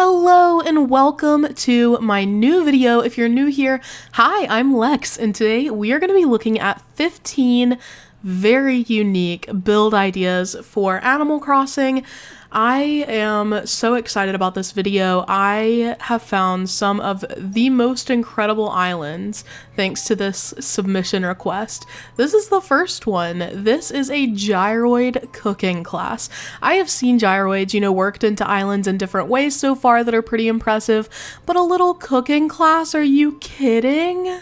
Hello and welcome to my new video. If you're new here, hi, I'm Lex, and today we are going to be looking at 15 very unique build ideas for Animal Crossing. I am so excited about this video. I have found some of the most incredible islands thanks to this submission request. This is the first one. This is a gyroid cooking class. I have seen gyroids, worked into islands in different ways so far that are pretty impressive, but a little cooking class? Are you kidding?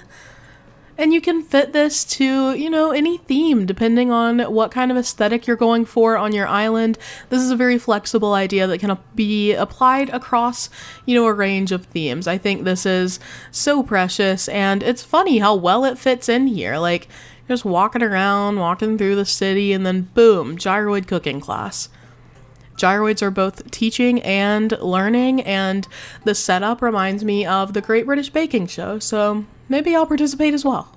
And you can fit this to, any theme depending on what kind of aesthetic you're going for on your island. This is a very flexible idea that can be applied across, a range of themes. I think this is so precious, and it's funny how well it fits in here. Like, you're just walking around, walking through the city, and then boom, gyroid cooking class. Gyroids are both teaching and learning, and the setup reminds me of the Great British Baking Show, so maybe I'll participate as well.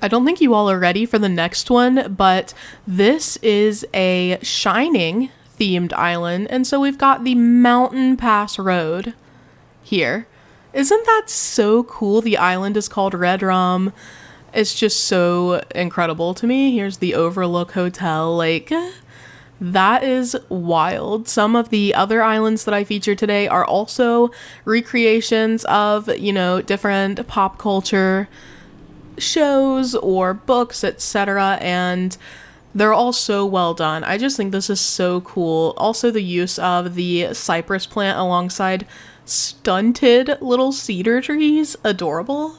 I don't think you all are ready for the next one, but this is a Shining themed island, and so we've got the Mountain Pass Road here. Isn't that so cool? The island is called Redrum. It's just so incredible to me. Here's the Overlook Hotel, that is wild. Some of the other islands that I feature today are also recreations of, different pop culture shows or books, etc. And they're all so well done. I just think this is so cool. Also, the use of the cypress plant alongside stunted little cedar trees. Adorable.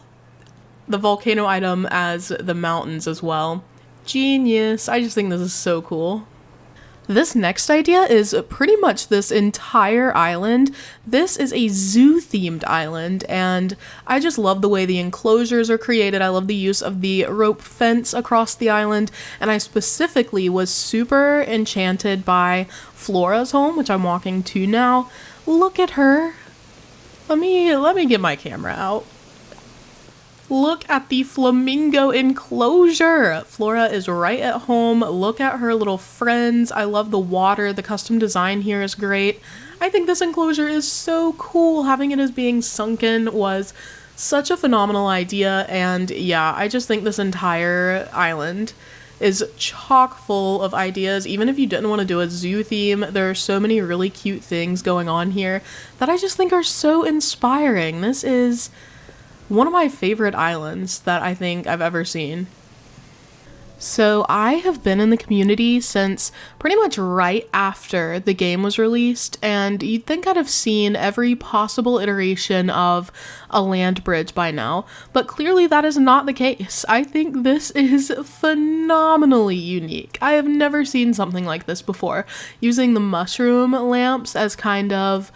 The volcano item as the mountains as well. Genius. I just think this is so cool. This next idea is pretty much this entire island. This is a zoo-themed island, and I just love the way the enclosures are created. I love the use of the rope fence across the island, and I specifically was super enchanted by Flora's home, which I'm walking to now. Look at her. Let me get my camera out. Look at the flamingo enclosure. Flora is right at home. Look at her little friends. I love the water. The custom design here is great. I think this enclosure is so cool. Having it as being sunken was such a phenomenal idea. And yeah, I just think this entire island is chock full of ideas. Even if you didn't want to do a zoo theme, there are so many really cute things going on here that I just think are so inspiring. This is one of my favorite islands that I think I've ever seen. So I have been in the community since pretty much right after the game was released, and you'd think I'd have seen every possible iteration of a land bridge by now, but clearly that is not the case. I think this is phenomenally unique. I have never seen something like this before, using the mushroom lamps as kind of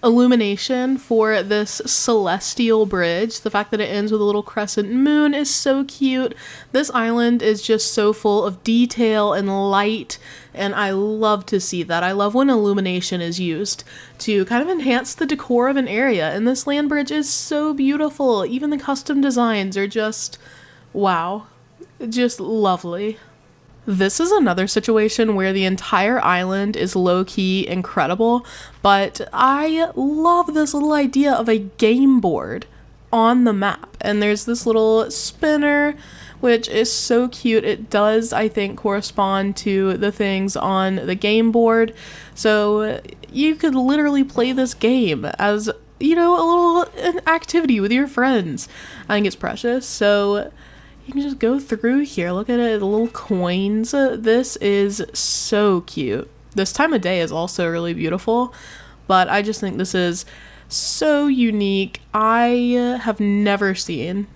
illumination for this celestial bridge. The fact that it ends with a little crescent moon is so cute. This island is just so full of detail and light, and I love to see that. I love when illumination is used to kind of enhance the decor of an area, and this land bridge is so beautiful. Even the custom designs are just wow, just lovely. This is another situation where the entire island is low-key incredible, but I love this little idea of a game board on the map. And there's this little spinner, which is so cute. It does, I think, correspond to the things on the game board. So you could literally play this game as, a little activity with your friends. I think it's precious. So you can just go through here. Look at it, the little coins. This is so cute. This time of day is also really beautiful, but I just think this is so unique. I have never seen,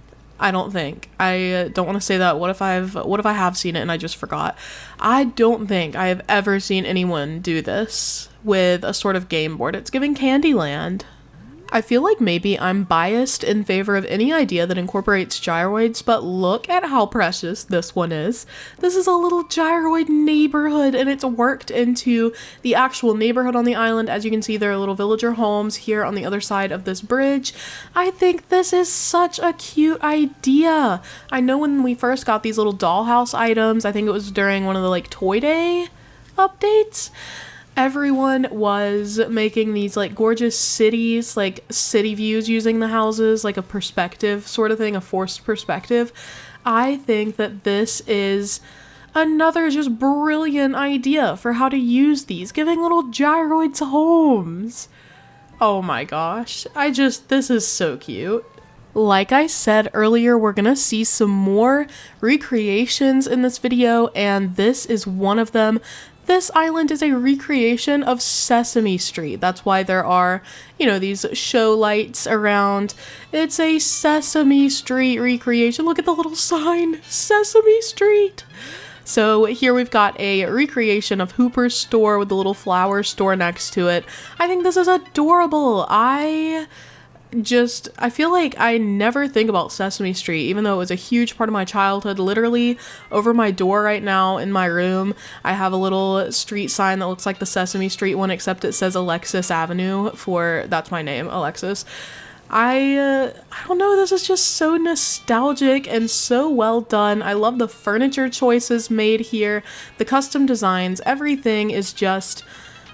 I don't want to say that. What if I have seen it and I just forgot? I don't think I have ever seen anyone do this with a sort of game board. It's giving Candyland. I feel like maybe I'm biased in favor of any idea that incorporates gyroids, but look at how precious this one is. This is a little gyroid neighborhood, and it's worked into the actual neighborhood on the island. As you can see, there are little villager homes here on the other side of this bridge. I think this is such a cute idea. I know when we first got these little dollhouse items, I think it was during one of the Toy Day updates, Everyone was making these like gorgeous cities, like city views using the houses, like a perspective sort of thing, a forced perspective. I think that this is another just brilliant idea for how to use these, giving little gyroids homes. Oh my gosh, this is so cute. Like I said earlier, we're gonna see some more recreations in this video, and this is one of them. This island is a recreation of Sesame Street. That's why there are, these show lights around. It's a Sesame Street recreation. Look at the little sign, Sesame Street. So here we've got a recreation of Hooper's store with the little flower store next to it. I think this is adorable. I feel like I never think about Sesame Street, even though it was a huge part of my childhood. Literally over my door right now in my room, I have a little street sign that looks like the Sesame Street one, except it says Alexis Avenue that's my name, Alexis. I don't know, this is just so nostalgic and so well done. I love the furniture choices made here, the custom designs, everything is just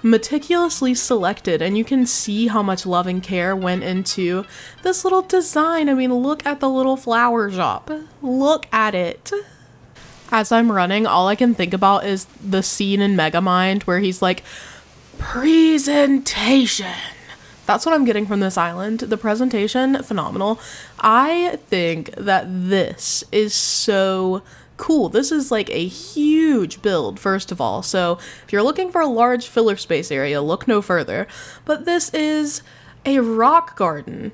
meticulously selected, and you can see how much love and care went into this little design. I mean, look at the little flower shop. Look at it. As I'm running, all I can think about is the scene in Megamind where he's like, presentation. That's what I'm getting from this island. The presentation, phenomenal. I think that this is so cool. This is like a huge build, first of all. So if you're looking for a large filler space area, look no further. But this is a rock garden,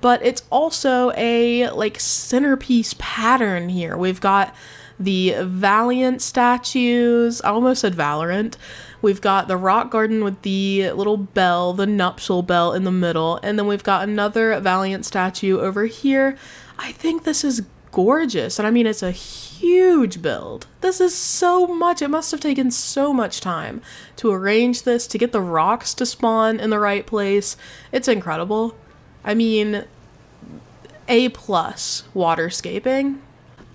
but it's also a like centerpiece pattern here. We've got the Valiant statues. I almost said Valorant. We've got the rock garden with the little bell, the nuptial bell in the middle, and then we've got another Valiant statue over here. I think this is gorgeous, and I mean, it's a huge build. This is so much. It must have taken so much time to arrange this, to get the rocks to spawn in the right place. It's incredible. I mean, A+ waterscaping.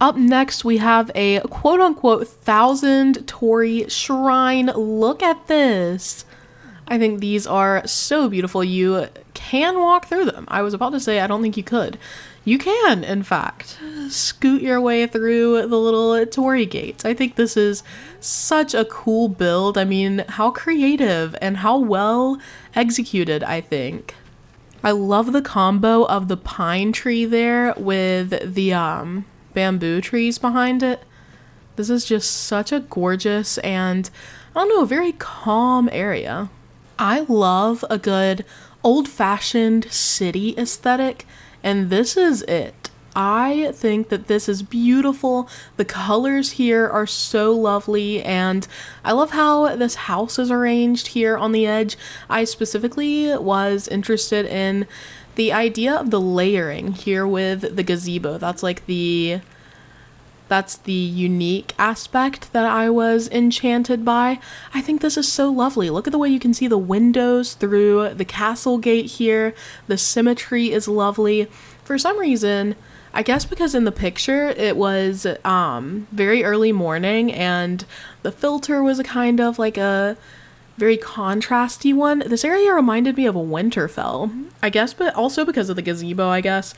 Up next, we have a quote-unquote 1,000 Torii shrine. Look at this. I think these are so beautiful. You can walk through them. I was about to say I don't think you could. You can, in fact, scoot your way through the little Torii gates. I think this is such a cool build. I mean, how creative and how well executed, I think. I love the combo of the pine tree there with the bamboo trees behind it. This is just such a gorgeous and, I don't know, very calm area. I love a good old-fashioned city aesthetic, and this is it. I think that this is beautiful. The colors here are so lovely, and I love how this house is arranged here on the edge. I specifically was interested in the idea of the layering here with the gazebo. That's the unique aspect that I was enchanted by. I think this is so lovely. Look at the way you can see the windows through the castle gate here. The symmetry is lovely. For some reason, I guess because in the picture it was very early morning and the filter was a kind of like a very contrasty one. This area reminded me of a Winterfell, I guess, but also because of the gazebo, I guess.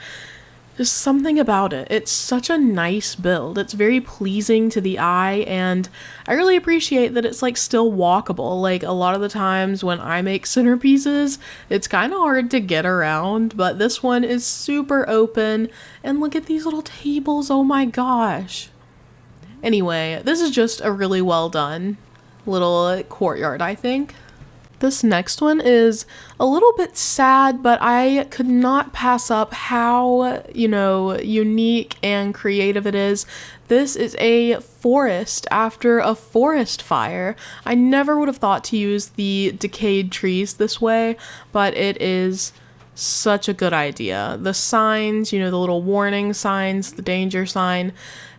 Just something about it. It's such a nice build. It's very pleasing to the eye, and I really appreciate that it's like still walkable. Like a lot of the times when I make centerpieces, it's kind of hard to get around, but this one is super open. And look at these little tables. Oh my gosh. Anyway, this is just a really well done little courtyard, I think. This next one is a little bit sad, but I could not pass up how, unique and creative it is. This is a forest after a forest fire. I never would have thought to use the decayed trees this way, but it is such a good idea. The signs, the little warning signs, the danger sign,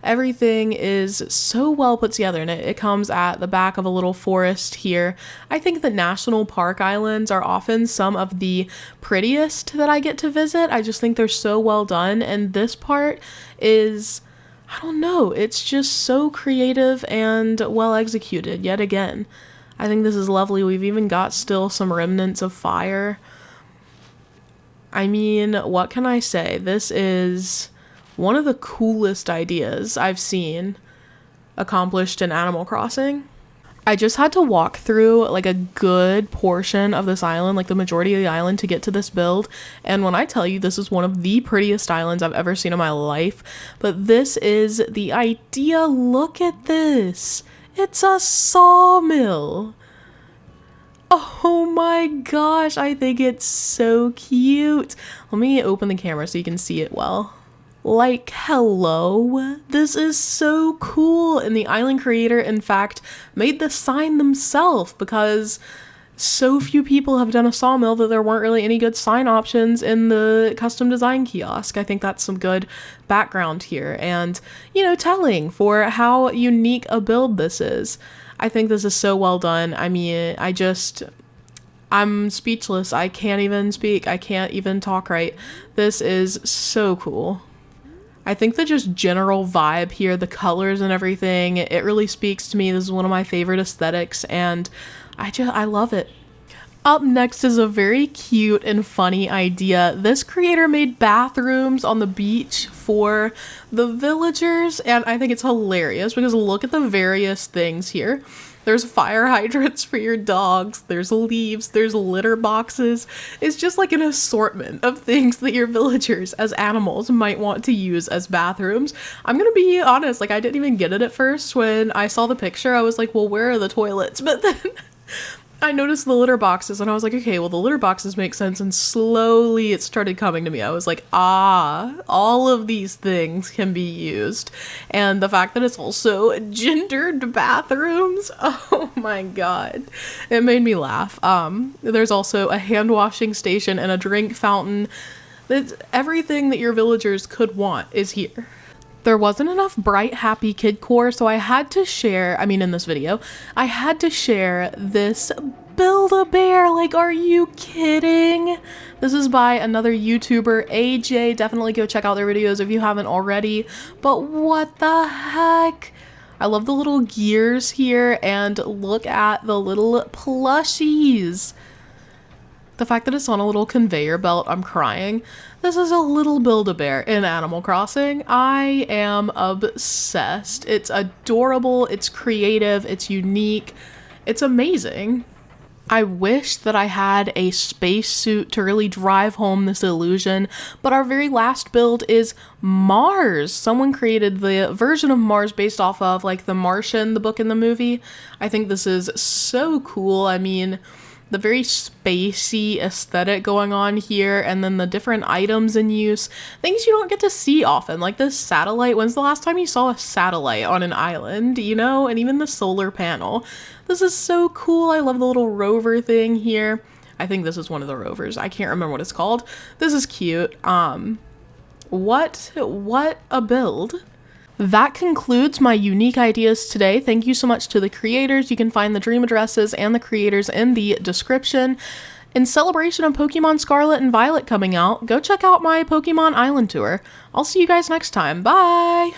everything is so well put together, and it comes at the back of a little forest here. I think the national park islands are often some of the prettiest that I get to visit. I just think they're so well done, and this part is, I don't know, it's just so creative and well executed yet again. I think this is lovely. We've even got still some remnants of fire. I mean, what can I say? This is one of the coolest ideas I've seen accomplished in Animal Crossing. I just had to walk through like a good portion of this island, like the majority of the island, to get to this build. And when I tell you this is one of the prettiest islands I've ever seen in my life, but this is the idea. Look at this. It's a sawmill. Oh my gosh, I think it's so cute. Let me open the camera so you can see it well. Like, hello, this is so cool. And the island creator, in fact, made the sign themselves because so few people have done a sawmill that there weren't really any good sign options in the custom design kiosk. I think that's some good background here and, you know, telling for how unique a build this is. I think this is so well done. I mean, I'm speechless. I can't even speak. I can't even talk right. This is so cool. I think the just general vibe here, the colors and everything, it really speaks to me. This is one of my favorite aesthetics and I love it. Up next is a very cute and funny idea. This creator made bathrooms on the beach for the villagers and I think it's hilarious because look at the various things here. There's fire hydrants for your dogs, there's leaves, there's litter boxes. It's just like an assortment of things that your villagers as animals might want to use as bathrooms. I'm gonna be honest, like I didn't even get it at first. When I saw the picture, I was like, well, where are the toilets? But then I noticed the litter boxes and I was like, okay, well the litter boxes make sense, and slowly it started coming to me. I was like, ah, all of these things can be used. And the fact that it's also gendered bathrooms, oh my god, it made me laugh. There's also a hand washing station and a drink fountain. That's everything that your villagers could want is here. There wasn't enough bright, happy kid core, so I had to share, in this video, I had to share this Build-A-Bear. Like, are you kidding? This is by another YouTuber, AJ. Definitely go check out their videos if you haven't already. But what the heck? I love the little gears here, and look at the little plushies. The fact that it's on a little conveyor belt, I'm crying. This is a little Build-A-Bear in Animal Crossing. I am obsessed. It's adorable, it's creative, it's unique, it's amazing. I wish that I had a spacesuit to really drive home this illusion, but our very last build is Mars. Someone created the version of Mars based off of like The Martian, the book and the movie. I think this is so cool. I mean, the very spacey aesthetic going on here, and then the different items in use, things you don't get to see often, like this satellite. When's the last time you saw a satellite on an island, you know? And even the solar panel. This is so cool. I love the little rover thing here. I think this is one of the rovers. I can't remember what it's called. This is cute. What a build. That concludes my unique ideas today. Thank you so much to the creators. You can find the dream addresses and the creators in the description. In celebration of Pokemon Scarlet and Violet coming out, go check out my Pokemon Island tour. I'll see you guys next time. Bye!